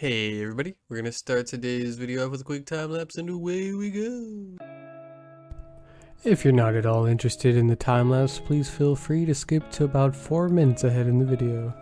Hey everybody, we're gonna start today's video off with a quick time lapse and away we go. If you're not at all interested in the time lapse, please feel free to skip to about 4 minutes ahead in the video.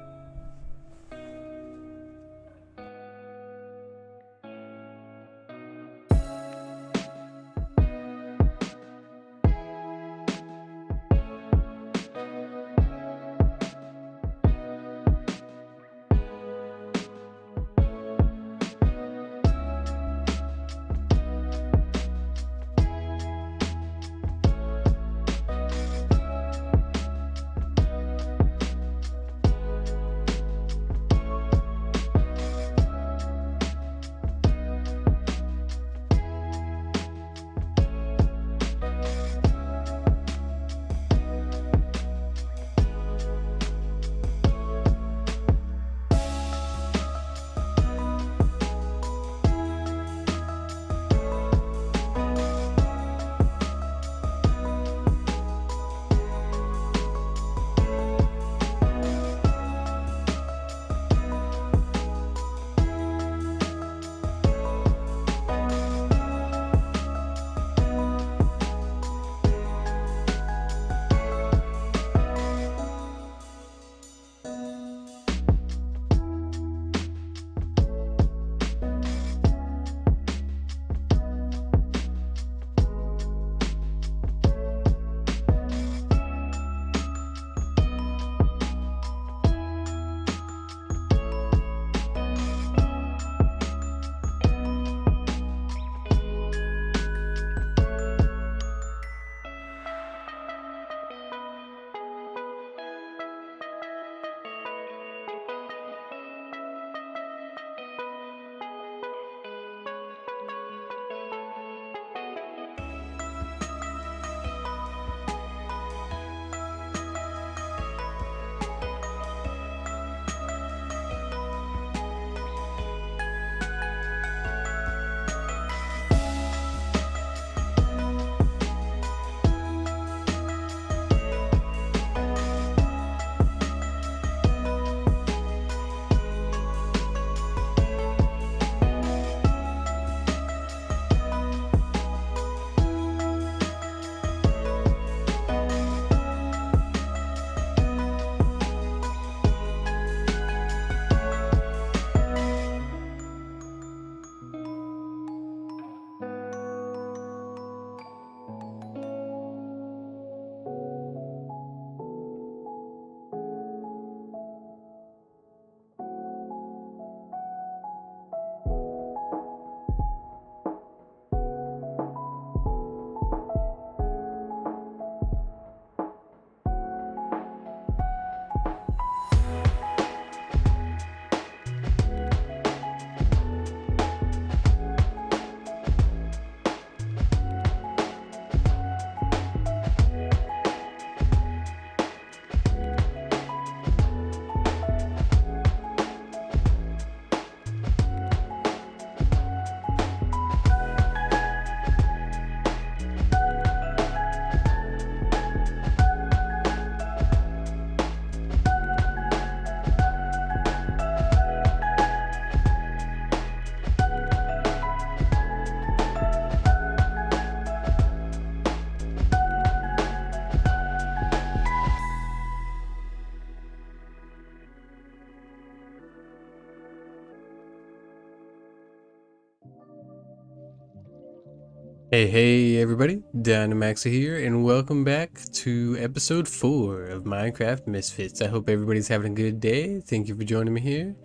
Hey everybody, Dynamaxa here, and welcome back to episode 4 of Minecraft Misfits. I hope everybody's having a good day. Thank you for joining me here.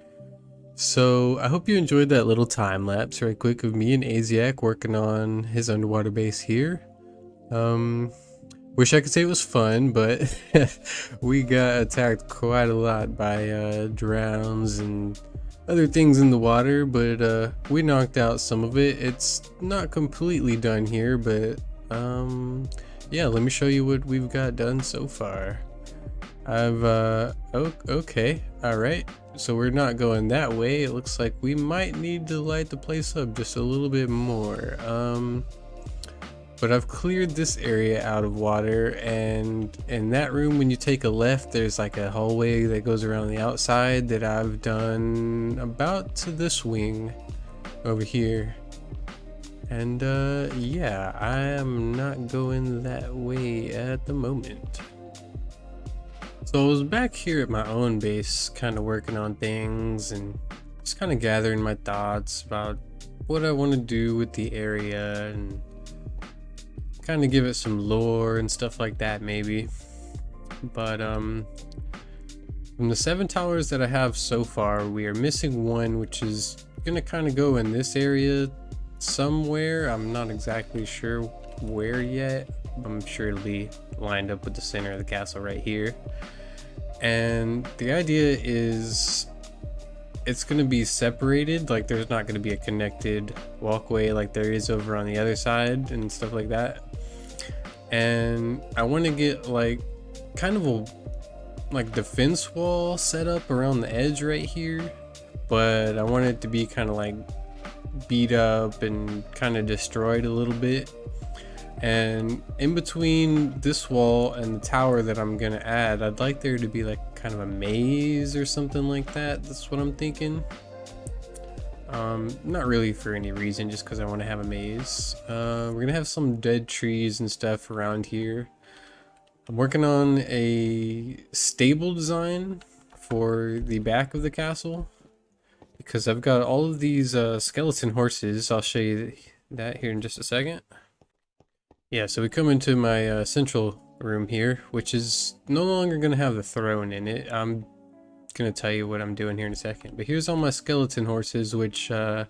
So, I hope you enjoyed that little time lapse right quick of me and Ayziac working on his underwater base here. Wish I could say it was fun, but we got attacked quite a lot by drowns and other things in the water, but we knocked out some of it. It's not completely done here, but yeah, let me show you what we've got done so far. Okay, all right, so we're not going that way. It looks like we might need to light the place up just a little bit more. But I've cleared this area out of water, and in that room, when you take a left, there's like a hallway that goes around the outside that I've done about to this wing over here. And yeah, I am not going that way at the moment. So I was back here at my own base, kind of working on things and just kind of gathering my thoughts about what I want to do with the area and kind of give it some lore and stuff like that maybe. But from the 7 towers that I have so far, we are missing one, which is gonna kind of go in this area somewhere. I'm not exactly sure where yet. I'm sure it'll be lined up with the center of the castle right here. And the idea is it's going to be separated, like there's not going to be a connected walkway like there is over on the other side and stuff like that. And I want to get like kind of a like defense wall set up around the edge right here, but I want it to be kind of like beat up and kind of destroyed a little bit. And in between this wall and the tower that I'm gonna add, I'd like there to be like kind of a maze or something like that. That's what I'm thinking. Not really for any reason, just because I want to have a maze. We're gonna have some dead trees and stuff around here. I'm working on a stable design for the back of the castle because I've got all of these skeleton horses. I'll show you that here in just a second. Yeah, so we come into my central room here, which is no longer going to have the throne in it. I'm going to tell you what I'm doing here in a second. But here's all my skeleton horses, which they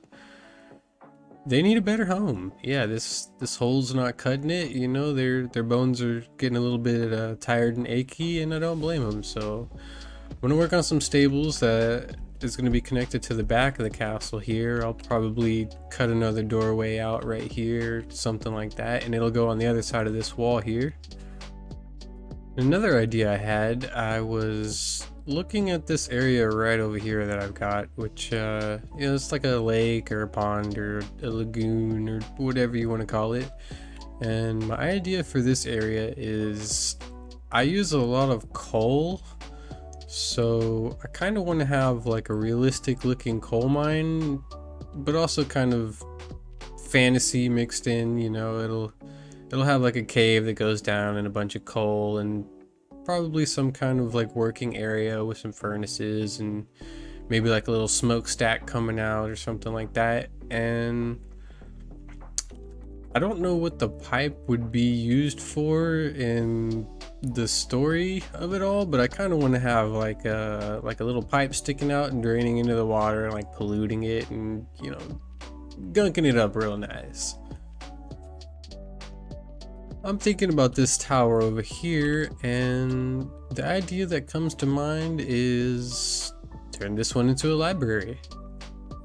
need a better home. Yeah, this hole's not cutting it. You know, their bones are getting a little bit tired and achy, and I don't blame them. So I'm going to work on some stables that is going to be connected to the back of the castle here. I'll probably cut another doorway out right here, something like that, and it'll go on the other side of this wall here. Another idea I had, I was looking at this area right over here that I've got, which you know, it's like a lake or a pond or a lagoon or whatever you want to call it. And my idea for this area is I use a lot of coal. So I kind of want to have like a realistic looking coal mine, but also kind of fantasy mixed in. You know, it'll have like a cave that goes down and a bunch of coal and probably some kind of like working area with some furnaces and maybe like a little smokestack coming out or something like that. And I don't know what the pipe would be used for in the story of it all, but I kind of want to have like a little pipe sticking out and draining into the water and like polluting it and, you know, gunking it up real nice. I'm thinking about this tower over here, and the idea that comes to mind is turn this one into a library.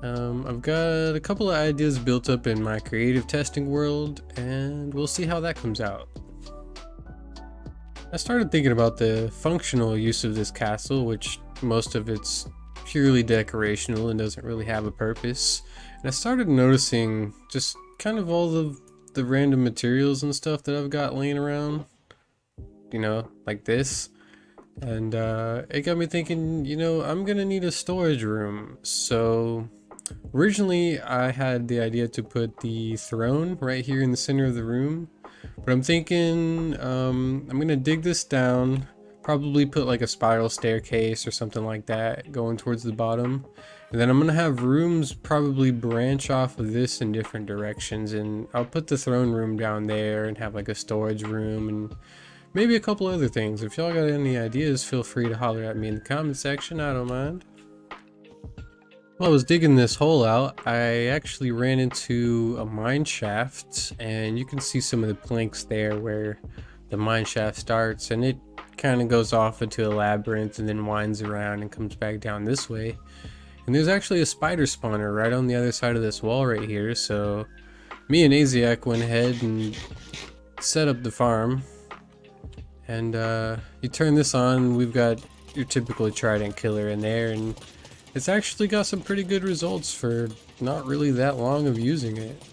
I've got a couple of ideas built up in my creative testing world, and we'll see how that comes out. I started thinking about the functional use of this castle, which most of it's purely decorational and doesn't really have a purpose. And I started noticing just kind of all the random materials and stuff that I've got laying around, you know, like this. And it got me thinking, you know, I'm gonna need a storage room. So originally I had the idea to put the throne right here in the center of the room, but I'm thinking I'm gonna dig this down, probably put like a spiral staircase or something like that going towards the bottom, and then I'm gonna have rooms probably branch off of this in different directions, and I'll put the throne room down there and have like a storage room and maybe a couple other things. If y'all got any ideas, feel free to holler at me in the comment section. I don't mind. While I was digging this hole out, I actually ran into a mine shaft, and you can see some of the planks there where the mine shaft starts, and it kind of goes off into a labyrinth and then winds around and comes back down this way. And there's actually a spider spawner right on the other side of this wall right here, so me and Ayziac went ahead and set up the farm. And you turn this on, we've got your typical trident killer in there, and it's actually got some pretty good results for not really that long of using it.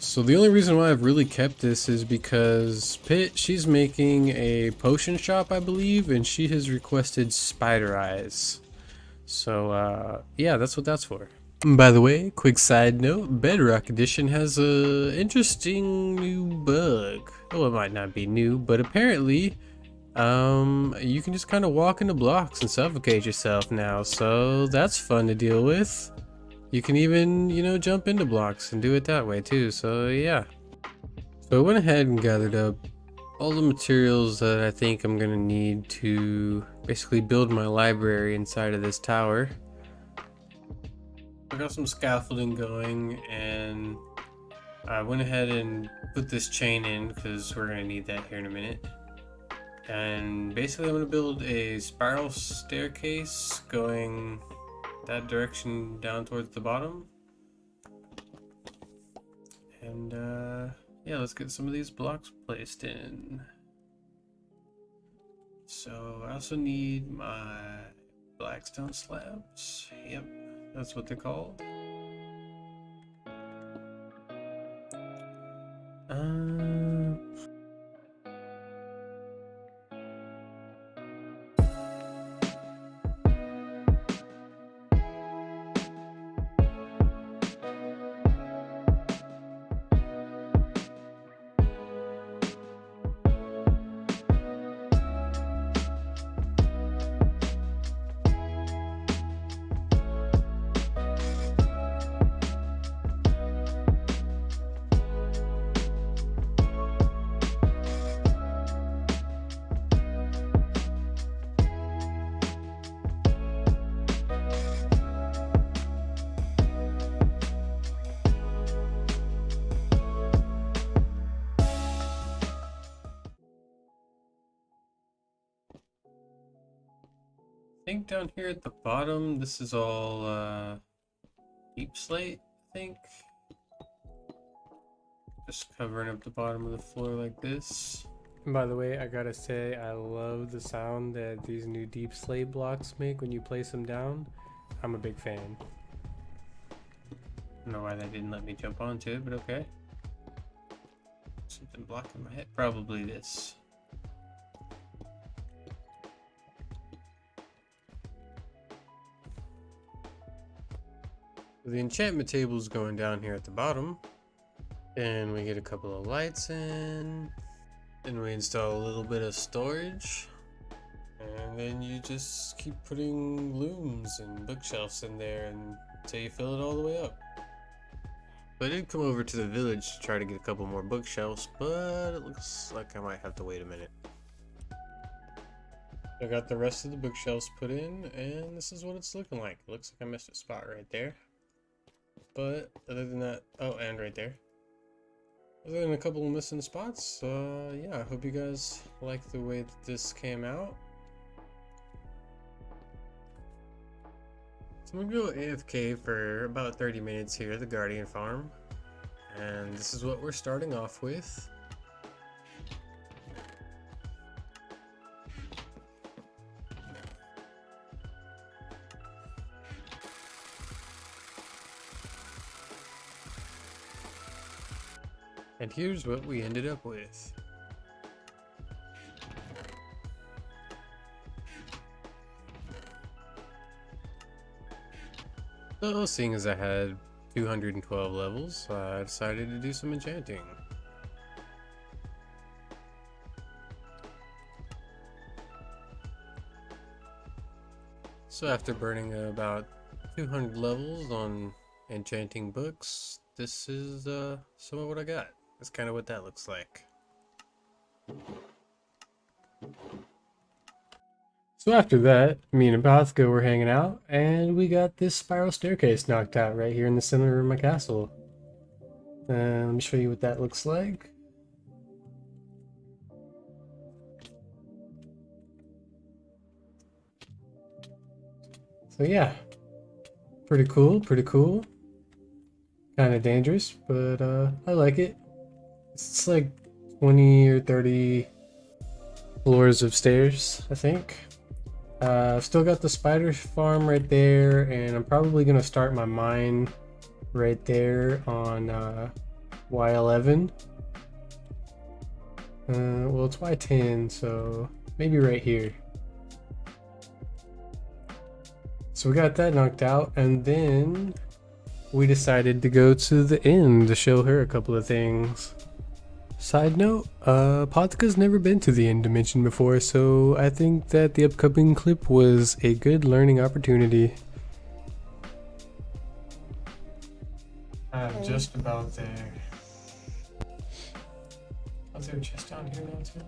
So the only reason why I've really kept this is because Pitt, she's making a potion shop, I believe, and she has requested spider eyes. So yeah, that's what that's for. By the way, quick side note, Bedrock Edition has a interesting new bug. Well, it might not be new, but apparently you can just kind of walk into blocks and suffocate yourself now, so that's fun to deal with. You can even, you know, jump into blocks and do it that way too, so yeah. So I went ahead and gathered up all the materials that I think I'm gonna need to basically build my library inside of this tower. I got some scaffolding going, and I went ahead and put this chain in because we're gonna need that here in a minute. And basically I'm gonna build a spiral staircase going that direction down towards the bottom. And yeah, let's get some of these blocks placed in. So I also need my blackstone slabs. Yep, that's what they're called. I think down here at the bottom, this is all deep slate, I think. Just covering up the bottom of the floor like this. And by the way, I gotta say, I love the sound that these new deep slate blocks make when you place them down. I'm a big fan. I don't know why that didn't let me jump onto it, but okay. Something blocking my head. Probably this. The enchantment table is going down here at the bottom, and we get a couple of lights in, then we install a little bit of storage, and then you just keep putting looms and bookshelves in there until you fill it all the way up. I did come over to the village to try to get a couple more bookshelves, but it looks like I might have to wait a minute. I got the rest of the bookshelves put in, and this is what it's looking like. It looks like I missed a spot right there. But other than that, oh, and right there. Other than a couple of missing spots, yeah, I hope you guys like the way that this came out. So I'm gonna go AFK for about 30 minutes here at the Guardian Farm. And this is what we're starting off with. And here's what we ended up with. So, seeing as I had 212 levels, I decided to do some enchanting. So after burning about 200 levels on enchanting books, this is some of what I got. That's kind of what that looks like. So after that, me and Apothica were hanging out, and we got this spiral staircase knocked out right here in the center of my castle. Let me show you what that looks like. So yeah, pretty cool, pretty cool. Kind of dangerous, but I like it. It's like 20 or 30 floors of stairs, I think. Still got the spider farm right there, and I'm probably gonna start my mine right there on Y11. Well, it's Y10, so maybe right here. So we got that knocked out, and then we decided to go to the inn to show her a couple of things. Side note, Apothica's never been to the end dimension before, so I think that the upcoming clip was a good learning opportunity. I'm just about there. Was there a chest down here now too?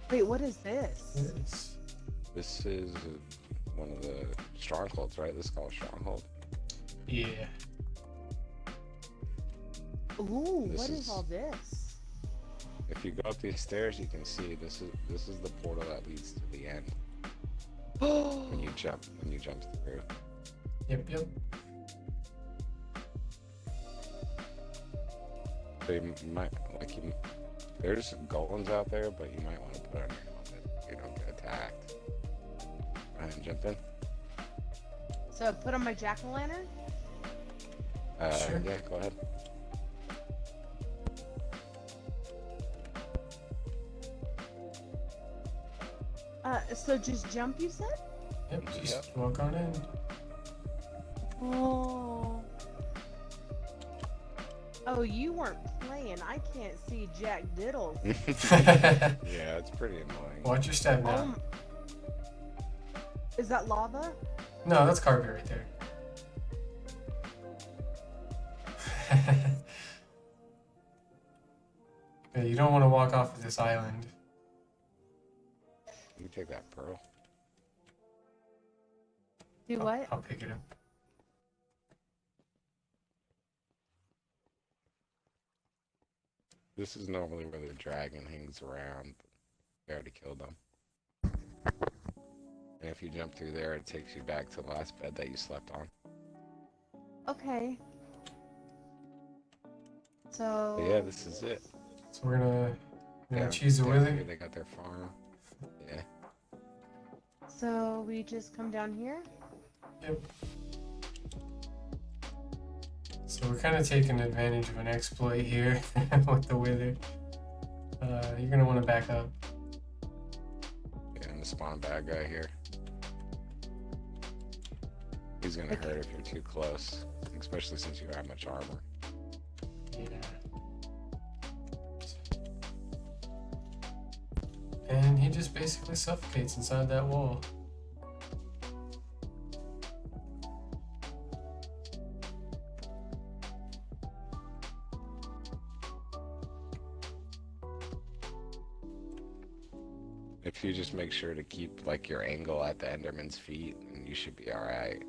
Wait, what is this? Yes. This is one of the strongholds, right? This is called Stronghold. Yeah. Ooh, what is all this? If you go up these stairs, you can see this is the portal that leads to the end. when you jump through. Yep. So you might there's golems out there, but you might want to put on your helmet so you don't get attacked. Go ahead and jump in. So put on my jack-o'-lantern? Sure. Yeah, go ahead. So just jump, you said? Yep, just walk on in. Oh, you weren't playing. I can't see Jack Diddles. Yeah, it's pretty annoying. Watch your step now. Is that lava? No, that's carpet right there. Yeah, you don't want to walk off of this island. You take that pearl. Do what? I'll pick it up. This is normally where the dragon hangs around. We already killed them. And if you jump through there, it takes you back to the last bed that you slept on. Okay. So... But yeah, this is it. So we're gonna choose a down wither. here they got their farm. Yeah. So we just come down here? Yep. So we're kind of taking advantage of an exploit here with the wither. You're gonna want to back up. Yeah, and the spawn bad guy here. He's gonna hurt if you're too close, especially since you don't have much armor. Yeah. And he just basically suffocates inside that wall. If you just make sure to keep like your angle at the Enderman's feet, and you should be all right.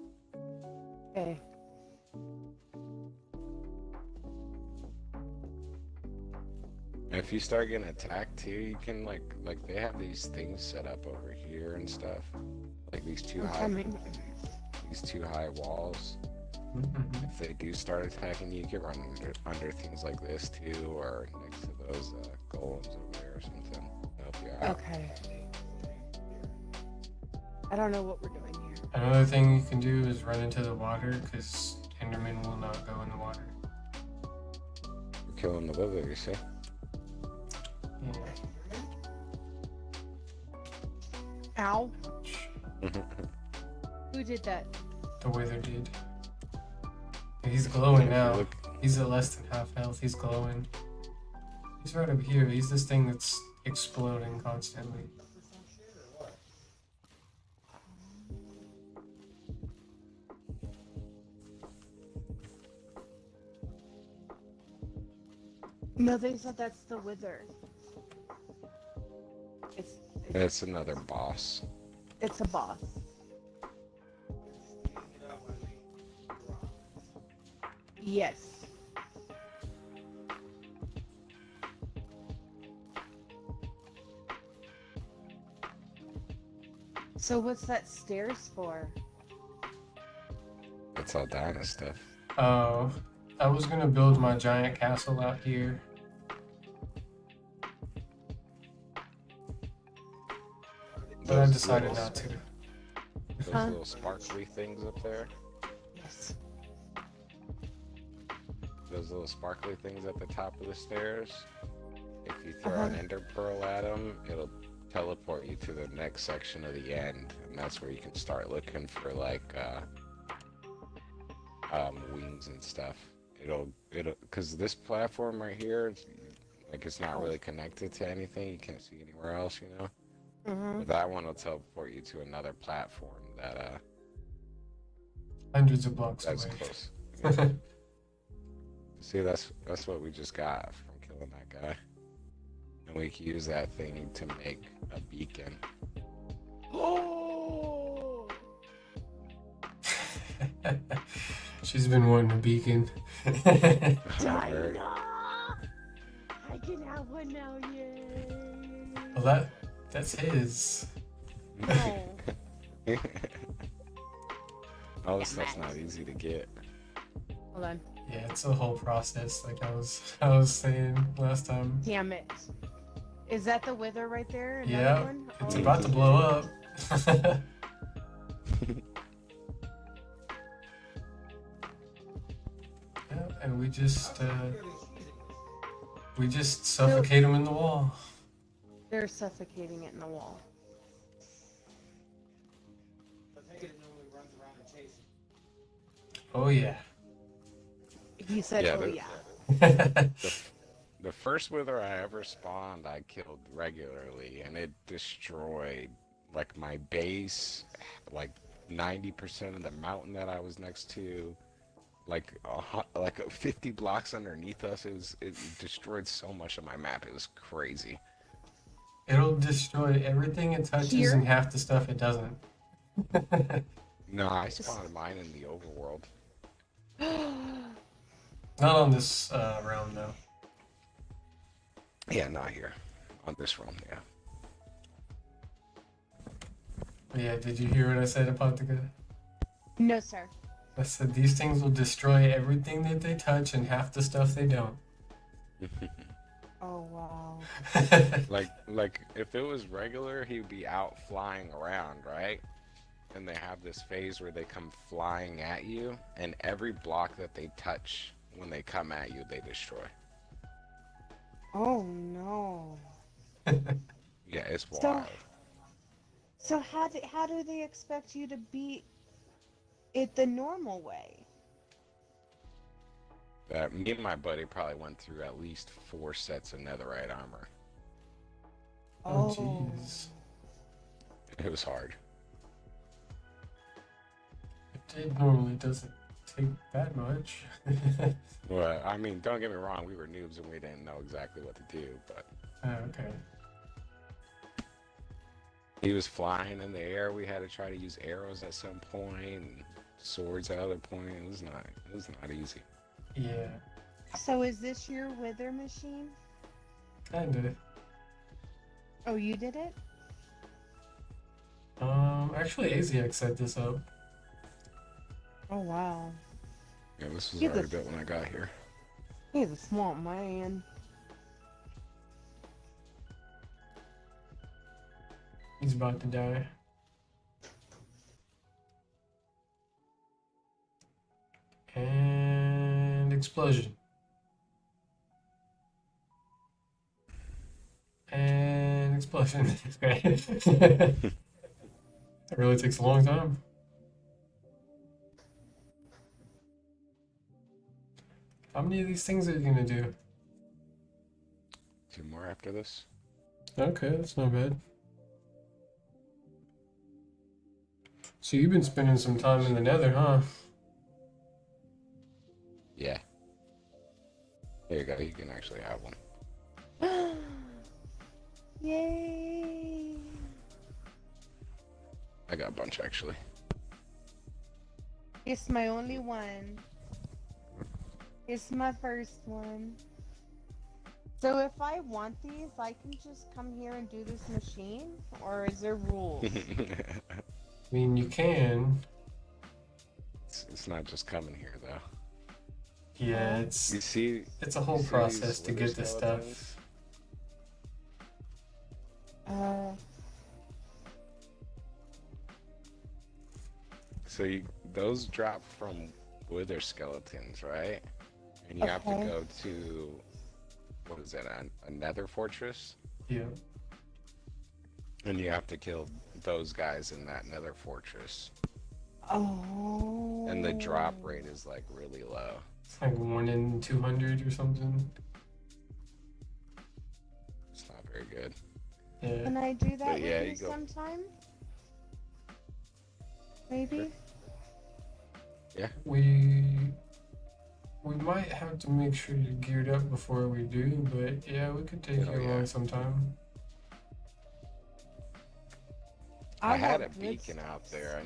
Okay. And if you start getting attacked too, you can like they have these things set up over here and stuff, like these two high walls. If they do start attacking you, you can run under things like this too, or next to those golems over there or something. Help you out. Okay. I don't know what we're doing here. Another thing you can do is run into the water, because Enderman will not go in the water. We're killing the wither, you see? Yeah. Ow. Who did that? The wither did. He's glowing now. Look. He's at less than half health. He's glowing. He's right over here. He's this thing that's exploding constantly. No, they said that's the wither. It's another boss. It's a boss. Yes. So what's that stairs for? It's all Dinah stuff. Oh, I was gonna build my giant castle out here. But I decided not to. Those little sparkly things up there. Yes. those little sparkly things at the top of the stairs, if you throw an ender pearl at them, it'll teleport you to the next section of the end, and that's where you can start looking for like wings and stuff. It'll because this platform right here, it's not really connected to anything. You can't see anywhere else, you know. But that one will teleport you to another platform that Hundreds of blocks that's away. close. Yeah. See, that's what we just got from killing that guy, and we can use that thing to make a beacon. Oh! She's been wanting a beacon. Alright. I can have one now, yay! Well, that's his. No. All this stuff's not easy to get. Hold on. Yeah, it's a whole process, like I was saying last time. Damn it. Is that the wither right there? Another Yeah, one? it's Oh, about to blow up. Yeah, and we just suffocate them in the wall. They're suffocating it in the wall. Oh yeah. He said, Yeah, oh the- yeah. The first wither I ever spawned, I killed regularly, and it destroyed like my base, like 90% of the mountain that I was next to, like 50 blocks underneath us. It destroyed so much of my map. It was crazy. It'll destroy everything it touches Here? and half the stuff it doesn't. No, I spawned mine in the overworld. Not on this realm though. Yeah, not here. On this realm, yeah. Yeah, did you hear what I said, Apothica? No, sir. I said these things will destroy everything that they touch and half the stuff they don't. Oh, wow. Like if it was regular, he'd be out flying around, right? And they have this phase where they come flying at you, and every block that they touch when they come at you, they destroy. Oh, no. Yeah, it's wild. So how do they expect you to beat it the normal way? Me and my buddy probably went through at least 4 sets of netherite armor. Oh jeez. It was hard. It normally doesn't take that much. Well, I mean, don't get me wrong, we were noobs and we didn't know exactly what to do, but Oh, okay. he was flying in the air. We had to try to use arrows at some point and swords at other point. It was not easy. Yeah, So is this your wither machine? kinda. Oh, you did it? Actually, Ayziac set this up. Oh, wow. Yeah, this was He's already a- built when I got here. He's a smart man. He's about to die. And explosion. And explosion. That really takes a long time. How many of these things are you gonna do? 2 more after this. Okay, that's not bad. So you've been spending some time in the Nether, huh? Yeah. There you go. You can actually have one. Yay! I got a bunch actually. It's my only one. It's my first one. So if I want these, I can just come here and do this machine? Or is there rules? I mean, you can. It's not just coming here though. Yeah, You it's see, a whole see process these to wither get this skeletons? stuff. So those drop from wither skeletons, right? and you have to Okay. go to, what is it, a nether fortress? Yeah. And you have to kill those guys in that nether fortress. Oh. And the drop rate is like really low. It's like 1 in 200 or something. It's not very good. Yeah. Can I do that But yeah, with you you go. sometime? Maybe? Yeah. We might have to make sure you're geared up before we do, but yeah, we could take Oh, you yeah. along sometime. I had got a good beacon out stuff. there.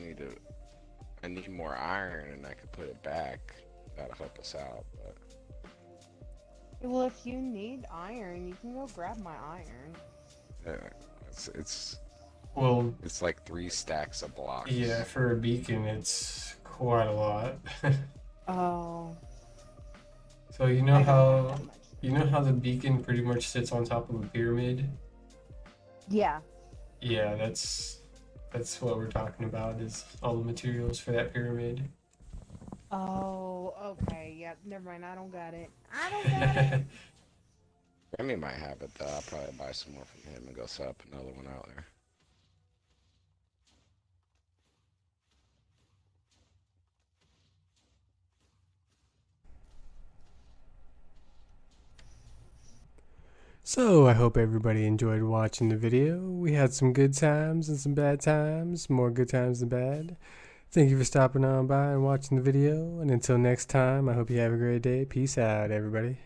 I need more iron, and I could put it back. That'll help us out. But Well, if you need iron, you can go grab my iron. yeah, it's Well, it's like 3 stacks of blocks. yeah, for a beacon, it's quite a lot. Oh. So you I know don't have how that much. the beacon pretty much sits on top of a pyramid? Yeah. Yeah, that's what we're talking about, is all the materials for that pyramid. Oh, okay. Yep. Never mind. I don't got it. I don't got it. Remy might have it though. I'll probably buy some more from him and go set up another one out there. So I hope everybody enjoyed watching the video. We had some good times and some bad times, more good times than bad. Thank you for stopping on by and watching the video, and until next time, I hope you have a great day. Peace out, everybody.